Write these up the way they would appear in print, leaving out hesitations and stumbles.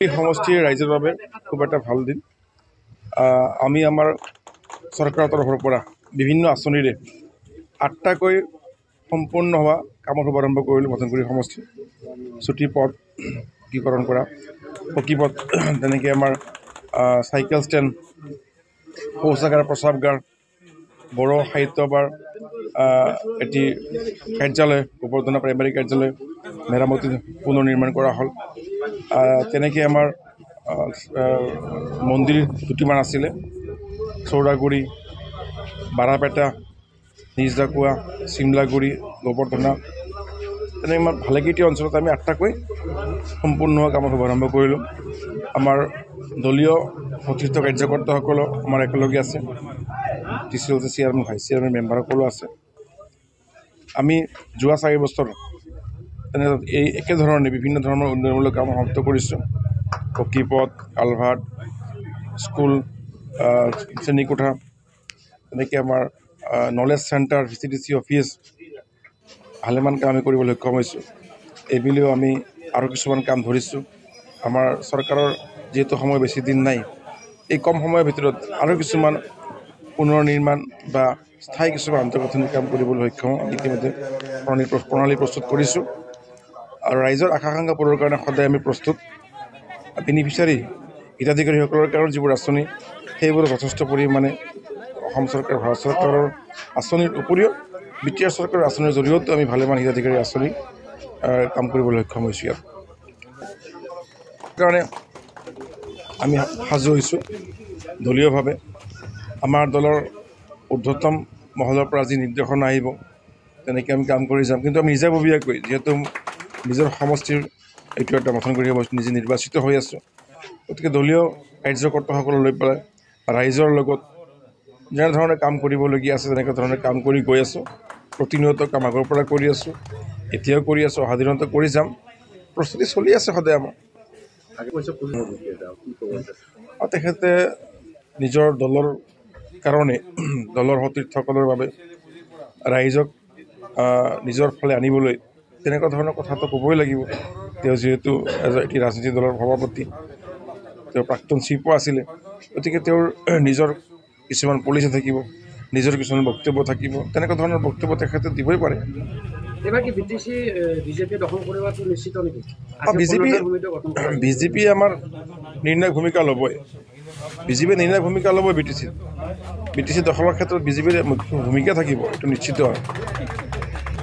এই সমষ্টিৰ ৰাইজৰ বাবে খুব এটা ভাল দিন। আমি আমাৰ চৰকাৰৰ তৰফৰ পৰা বিভিন্ন আঁচনিৰে 8টাকৈ সম্পূৰ্ণ হোৱা কামৰ শুভাৰম্ভ কৰিলোঁ। মথনগুৰি সমষ্টি চুটি পথ পকীকৰণ কৰা, পকী পথ, তেনেকৈ আমাৰ চাইকেল ষ্টেণ্ড, শৌচাগাৰ, প্ৰস্ৰাৱগাৰ, বড়ো সাহিত্যবাৰ, এটি কাৰ্যালয়, গোবৰ্ধনা প্ৰাইমাৰী কাৰ্যালয় মেৰামতি পুনৰ নিৰ্মাণ কৰা হ'ল। তেনেকৈ আমাৰ মন্দিৰ দুটিমান আছিলে, চৌৰাগুৰি, বাৰাপেটা, নিজডাকুৱা, চিমলাগুৰি, গোবৰ্ধনা, তেনেকৈ ইমান ভালেকেইটি অঞ্চলত আমি 8টাকৈ সম্পূৰ্ণ হোৱা কামৰ শুভাৰম্ভ কৰিলোঁ। আমাৰ দলীয় সতীৰ্থ কাৰ্যকৰ্তাসকলো আমাৰ একেলগে আছে, TCL চেয়াৰমেন, ভাইচ চেয়াৰমেন, মেম্বাৰসকলো আছে। আমি যোৱা 4 বছৰ তেনে এই একেধৰণে বিভিন্ন ধৰণৰ উন্নয়নমূলক কাম সমাপ্ত কৰিছোঁ। পকী পথ, কালভাৰ্ট, স্কুল, শ্ৰেণীকোঠা, তেনেকৈ আমাৰ নলেজ চেণ্টাৰ, VCDC অফিচ, ভালেমান কাম আমি কৰিবলৈ সক্ষম হৈছোঁ। এইবুলিও আমি আৰু কিছুমান কাম ধৰিছোঁ। আমাৰ চৰকাৰৰ যিহেতু সময় বেছি দিন নাই, এই কম সময়ৰ ভিতৰত আৰু কিছুমান পুনৰ নিৰ্মাণ বা স্থায়ী কিছুমান আন্তঃগাঁথনি কাম কৰিবলৈ সক্ষম ইতিমধ্যে প্ৰণালী প্ৰস্তুত কৰিছোঁ। আৰু ৰাইজৰ আশা-আকাংক্ষা পূৰণৰ কাৰণে সদায় আমি প্ৰস্তুত। বেনিফিচিয়াৰী হিতাধিকাৰীসকলৰ কাৰণে যিবোৰ আঁচনি, সেইবোৰ যথেষ্ট পৰিমাণে অসম চৰকাৰ, ভাৰত চৰকাৰৰ আঁচনিৰ উপৰিও BTR চৰকাৰৰ আঁচনিৰ জৰিয়তেও আমি ভালেমান হিতাধিকাৰী আঁচনি কাম কৰিবলৈ সক্ষম হৈছোঁ। ইয়াত কাৰণে আমি সাজু হৈছোঁ দলীয়ভাৱে। আমাৰ দলৰ ঊৰ্ধ্বতম মহলৰ পৰা যি নিৰ্দেশনা আহিব, তেনেকৈ আমি কাম কৰি যাম। কিন্তু আমি নিজাববীয়াকৈ, যিহেতু নিজৰ সমষ্টিৰ এইটো এটা মথনগুৰি সমষ্টি নিজে নিৰ্বাচিত হৈ আছোঁ, গতিকে দলীয় কাৰ্যকৰ্তাসকলক লৈ পেলাই ৰাইজৰ লগত যেনেধৰণে কাম কৰিবলগীয়া আছে তেনেকুৱা ধৰণে কাম কৰি গৈ আছোঁ। প্ৰতিনিয়ত কাম আগৰ পৰা কৰি আছোঁ, এতিয়াও কৰি আছোঁ, অহা দিনতো কৰি যাম। প্ৰস্তুতি চলি আছে সদায় আমাৰ। তেখেতে নিজৰ দলৰ কাৰণে, দলৰ সতীৰ্থসকলৰ বাবে ৰাইজক নিজৰ ফালে আনিবলৈ তেনেকুৱা ধৰণৰ কথাটো ক'বই লাগিব। তেওঁ যিহেতু এটি ৰাজনীতিক দলৰ সভাপতি, তেওঁ প্ৰাক্তন চিফো আছিলে, গতিকে তেওঁৰ নিজৰ কিছুমান পলিচি থাকিব, নিজৰ কিছুমান বক্তব্য থাকিব, তেনেকুৱা ধৰণৰ বক্তব্য তেখেতে দিবই পাৰে। বিজেপি আমাৰ নিৰ্ণায়ক ভূমিকা ল'বই। বিজেপিয়ে নিৰ্ণায়ক ভূমিকা ল'বই। BTC দখলৰ ক্ষেত্ৰত বিজেপিৰ মুখ্য ভূমিকা থাকিব, এইটো নিশ্চিত হয়।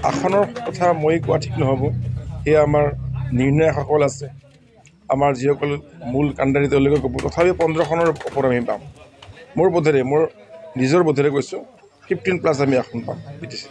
আসনৰ কথা মই কোৱা ঠিক নহ'ব, সেয়া আমাৰ নিৰ্ণায়কসকল আছে, আমাৰ যিসকল মূল কাণ্ডাৰী তেওঁলোকে ক'ব। তথাপিও 15খনৰ ওপৰত আমি পাম। মোৰ নিজৰ বোধেৰে কৈছোঁ, 15+ আমি আসন পাম BTC।